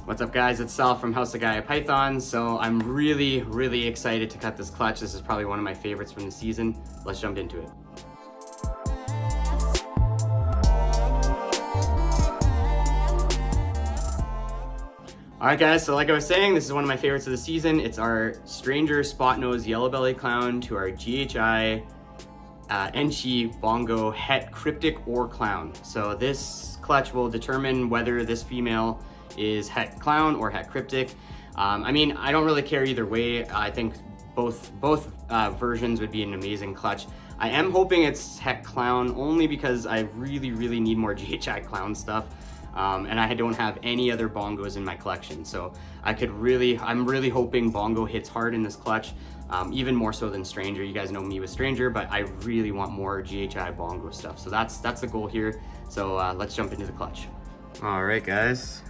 What's up guys, it's Sal from House of GHI Python. So I'm really excited to cut this clutch. This is probably one of my favorites from the season. Let's jump into it. Alright guys, so like I was saying, this is one of my favorites of the season. It's our Stranger Spot Nose Yellow Belly Clown to our GHI ENCHI Bongo Het Cryptic or Clown. So this clutch will determine whether this female is Het Clown or Het Cryptic. I mean, I don't really care either way. I think both versions would be an amazing clutch. I am hoping it's Het Clown only because I really need more GHI Clown stuff. And I don't have any other bongos in my collection. So I'm really hoping bongo hits hard in this clutch, even more so than Stranger. You guys know me with Stranger, but I really want more GHI bongo stuff. So that's the goal here. So let's jump into the clutch. All right, guys.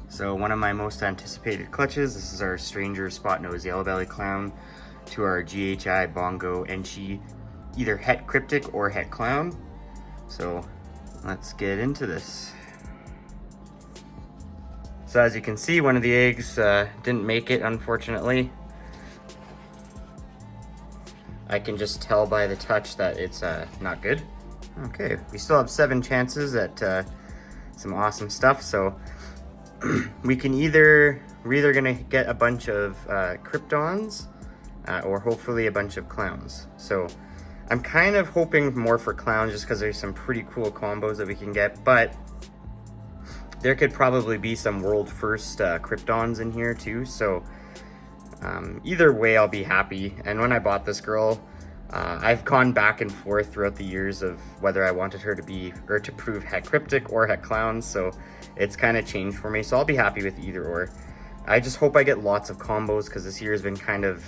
So one of my most anticipated clutches, this is our Stranger Spot Nose Yellow Belly Clown to our GHI Bongo ENCHI, either Het Cryptic or Het Clown. So let's get into this. So as you can see, one of the eggs didn't make it, unfortunately. I can just tell by the touch that it's not good. Okay, we still have 7 chances at some awesome stuff. So we're either gonna get a bunch of Kryptons or hopefully a bunch of Clowns. So I'm kind of hoping more for Clowns just because there's some pretty cool combos that we can get, but there could probably be some world first Kryptons in here too. So either way, I'll be happy. And when I bought this girl, I've gone back and forth throughout the years of whether I wanted her to be or to prove Het Cryptic or Het Clown. So it's kind of changed for me. So I'll be happy with either or. I just hope I get lots of combos because this year has been kind of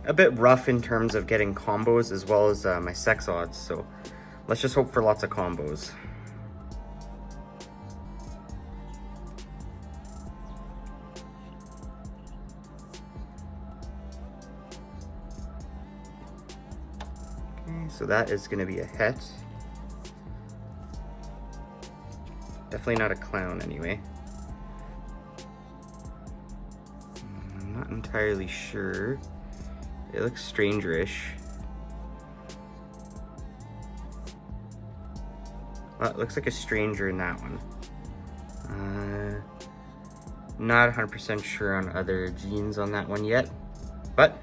a bit rough in terms of getting combos as well as my sex odds. So let's just hope for lots of combos. So that is going to be a Het. Definitely not a Clown anyway. I'm not entirely sure. It looks Stranger-ish. Well, it looks like a Stranger in that one. Not 100% sure on other genes on that one yet, but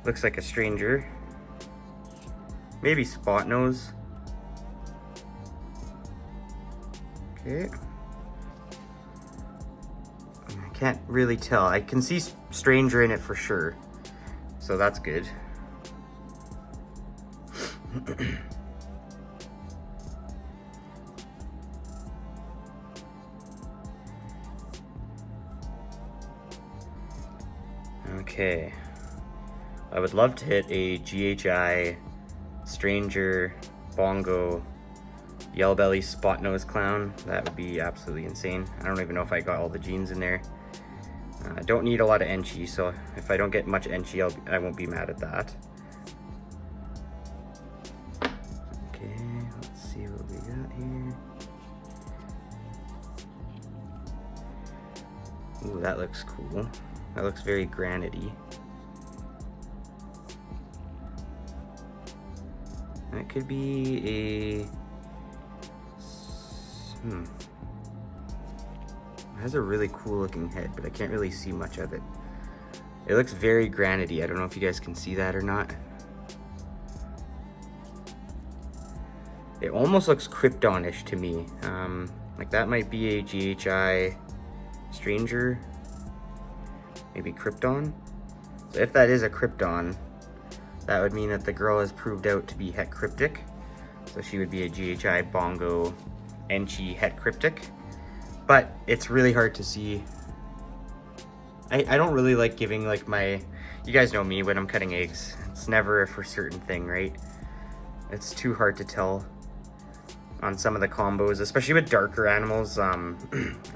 looks like a Stranger. Maybe Spot Nose. Okay. I can't really tell. I can see Stranger in it for sure. So that's good. Okay. I would love to hit a GHI Stranger Bongo Yellow Belly Spot Nose Clown. That would be absolutely insane. I don't even know if I got all the genes in there. I don't need a lot of ENCHI, so if I don't get much ENCHI, I won't be mad at that. Okay, let's see what we got here. Ooh, that looks cool. That looks very granity. That could be a... It has a really cool looking head, but I can't really see much of it. It looks very granity. I don't know if you guys can see that or not. It almost looks Krypton-ish to me. Like that might be a GHI Stranger. Maybe Krypton. So if that is a Krypton, that would mean that the girl has proved out to be Het Cryptic. So she would be a GHI Bongo ENCHI Het Cryptic. But it's really hard to see. I don't really like giving like you guys know me when I'm cutting eggs. It's never a for certain thing, right? It's too hard to tell on some of the combos, especially with darker animals. A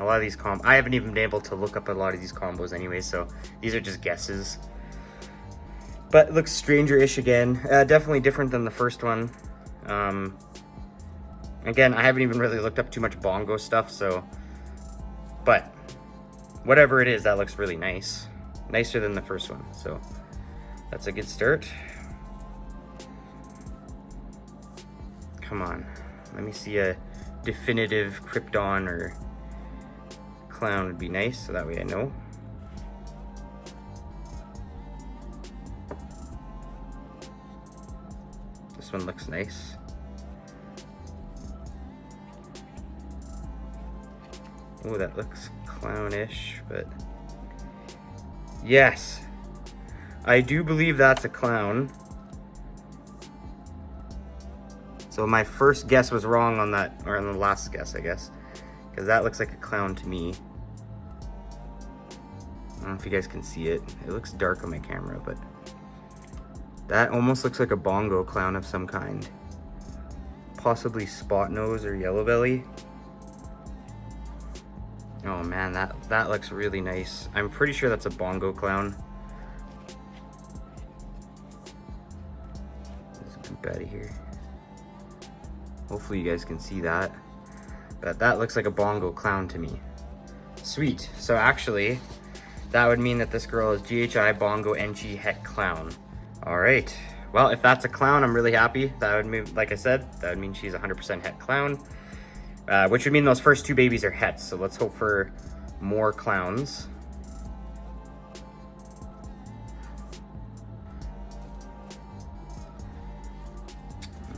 lot of these I haven't even been able to look up a lot of these combos anyway, so these are just guesses. But it looks Stranger-ish again. Definitely different than the first one. Again, I haven't even really looked up too much bongo stuff, so... But whatever it is, that looks really nice. Nicer than the first one, so that's a good start. Come on, let me see a definitive Krypton or clown would be nice, so that way I know. This one looks nice. Oh, that looks clownish, but yes, I do believe that's a clown. So my first guess was wrong on that, or on the last guess, I guess, because that looks like a clown to me. I don't know if you guys can see it. It looks dark on my camera, but that almost looks like a bongo clown of some kind. Possibly spot nose or yellow belly. Oh man, that looks really nice. I'm pretty sure that's a bongo clown. Let's goop out of here. Hopefully you guys can see that. But that looks like a bongo clown to me. Sweet. So actually, that would mean that this girl is GHI, bongo, ENCHI, het clown. All right. Well, if that's a clown, I'm really happy. That would mean, like I said, that would mean she's 100% het clown. Which would mean those first two babies are hets. So let's hope for more clowns.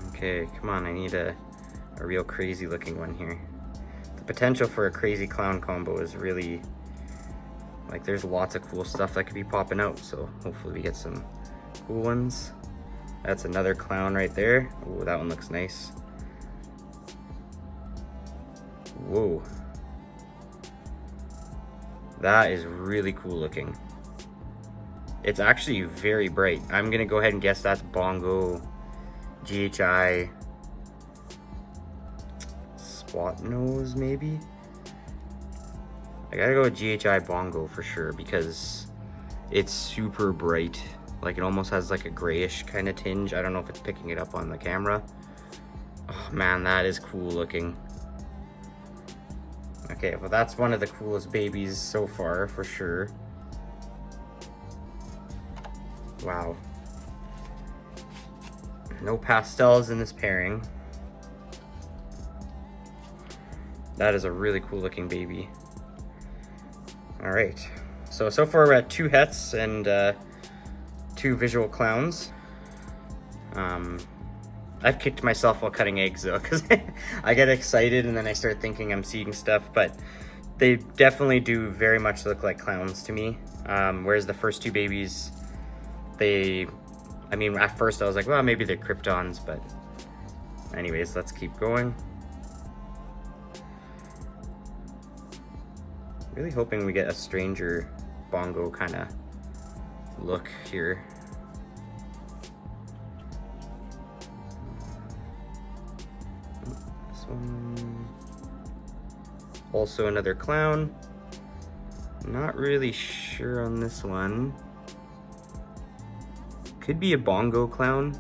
Okay, come on, I need a real crazy looking one here. The potential for a crazy clown combo is really, like, there's lots of cool stuff that could be popping out, so hopefully we get some cool ones. That's another clown right there. Oh, that one looks nice. Whoa. That is really cool looking. It's actually very bright. I'm gonna go ahead and guess that's bongo, GHI, spot nose maybe? I gotta go with GHI bongo for sure because it's super bright. Like it almost has like a grayish kind of tinge. I don't know if it's picking it up on the camera. Oh man, that is cool looking. Okay, well that's one of the coolest babies so far for sure. Wow. No pastels in this pairing. That is a really cool looking baby. All right, so far we're at 2 hets and 2 visual clowns. I've kicked myself while cutting eggs though, because I get excited and then I start thinking I'm seeing stuff, but they definitely do very much look like clowns to me. Whereas the first 2 babies, I mean, at first I was like, well, maybe they're Kryptons, but anyways, let's keep going. Really hoping we get a stranger bongo kind of look here. This one. Also another clown. Not really sure on this one. Could be a bongo clown.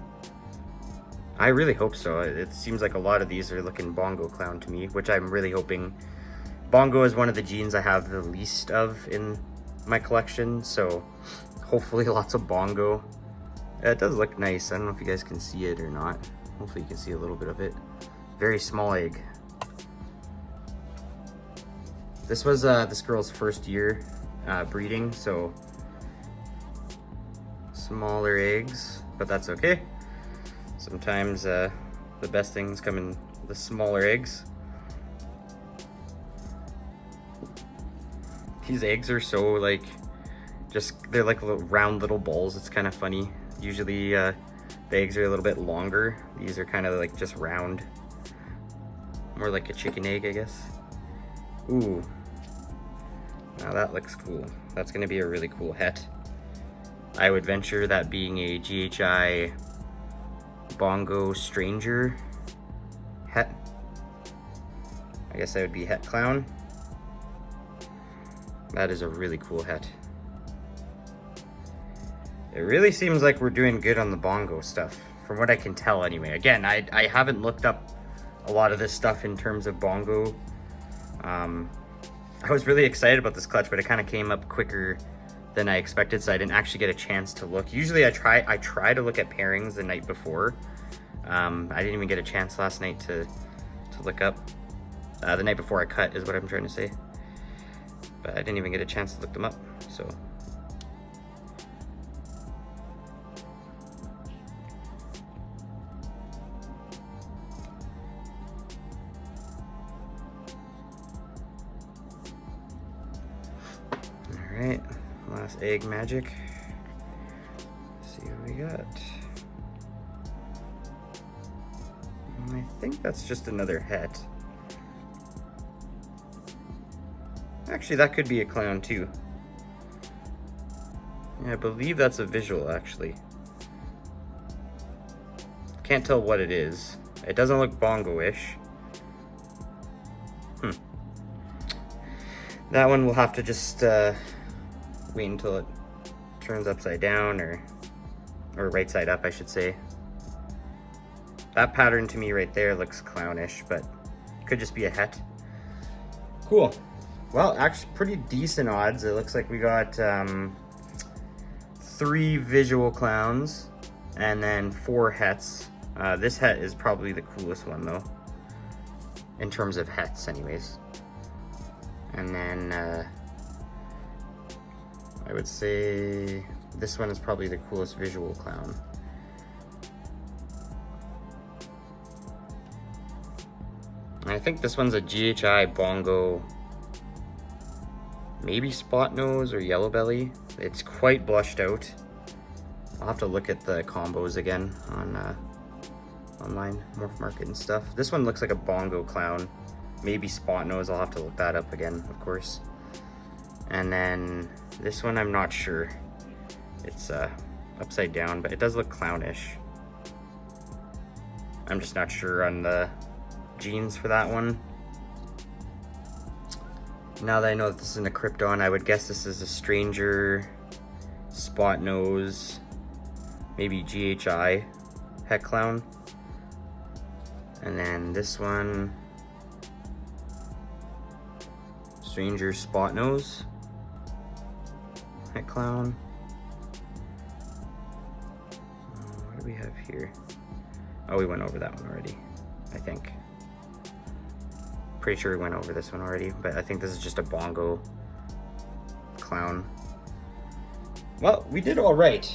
I really hope so. It seems like a lot of these are looking bongo clown to me, which I'm really hoping. Bongo is one of the genes I have the least of in my collection, so hopefully lots of bongo. It does look nice. I don't know if you guys can see it or not. Hopefully you can see a little bit of it. Very small egg. This was this girl's first year breeding, so smaller eggs, but that's okay. Sometimes the best things come in the smaller eggs. These eggs are so like, they're like little round little balls. It's kind of funny. Usually the eggs are a little bit longer. These are kind of like just round. More like a chicken egg, I guess. Ooh. Now that looks cool. That's gonna be a really cool het. I would venture that being a GHI bongo stranger het. I guess that would be het clown. That is a really cool het. It really seems like we're doing good on the bongo stuff, from what I can tell anyway. Again, I haven't looked up a lot of this stuff in terms of bongo. I was really excited about this clutch, but it kind of came up quicker than I expected, so I didn't actually get a chance to look. Usually I try to look at pairings the night before. I didn't even get a chance last night to look up. The night before I cut is what I'm trying to say. But I didn't even get a chance to look them up, so. All right, last egg magic. Let's see what we got. I think that's just another het. Actually, that could be a clown too. Yeah, I believe that's a visual actually. Can't tell what it is. It doesn't look bongo-ish. That one we'll have to just wait until it turns upside down, or right side up, I should say. That pattern to me right there looks clownish, but could just be a het. Cool. Well, actually pretty decent odds. It looks like we got 3 visual clowns and then 4 hets. This het is probably the coolest one though, in terms of hets anyways. And then I would say this one is probably the coolest visual clown. And I think this one's a GHI bongo, maybe spot nose or yellow belly. It's quite blushed out. I'll have to look at the combos again on online, MorphMarket and stuff. This one looks like a bongo clown, maybe spot nose. I'll have to look that up again, of course. And then this one, I'm not sure. It's upside down, but it does look clownish. I'm just not sure on the genes for that one. Now that I know that this isn't a Krypton, I would guess this is a stranger, spot nose, maybe GHI het clown. And then this one, stranger, spot nose het clown. What do we have here? Oh, we went over that one already, I think. Pretty sure we went over this one already, but I think this is just a bongo clown. Well, we did all right.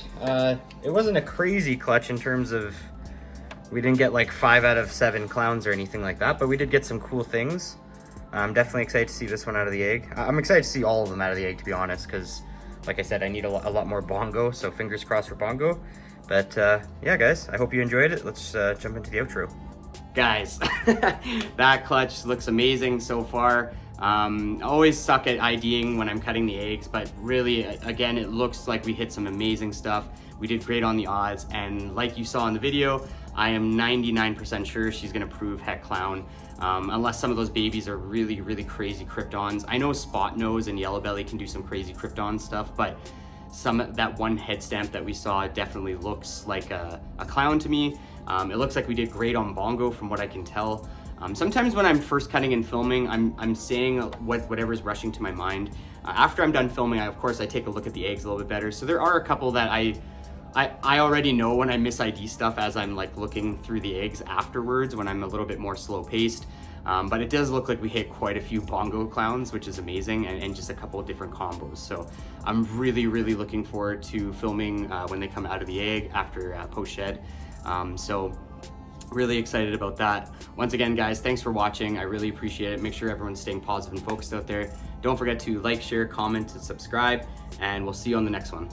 It wasn't a crazy clutch in terms of, we didn't get like 5 out of 7 clowns or anything like that, but we did get some cool things. I'm definitely excited to see this one out of the egg. I'm excited to see all of them out of the egg, to be honest, because like I said, I need a lot more bongo, so fingers crossed for bongo. But yeah, guys, I hope you enjoyed it. Let's jump into the outro. Guys, that clutch looks amazing so far. I always suck at IDing when I'm cutting the eggs, but really, again, it looks like we hit some amazing stuff. We did great on the odds, and like you saw in the video, I am 99% sure she's gonna prove het clown, unless some of those babies are really, really crazy Kryptons. I know spot nose and yellow belly can do some crazy Krypton stuff, but that one head stamp that we saw definitely looks like a clown to me. It looks like we did great on bongo from what I can tell. Sometimes when I'm first cutting and filming, I'm saying whatever's rushing to my mind. After I'm done filming, of course, I take a look at the eggs a little bit better. So there are a couple that I already know when I miss ID stuff as I'm like looking through the eggs afterwards when I'm a little bit more slow paced. But it does look like we hit quite a few bongo clowns, which is amazing, and just a couple of different combos. So I'm really, really looking forward to filming when they come out of the egg after post-shed. So really excited about that. Once again, guys, thanks for watching. I really appreciate it. Make sure everyone's staying positive and focused out there. Don't forget to like, share, comment, and subscribe, and we'll see you on the next one.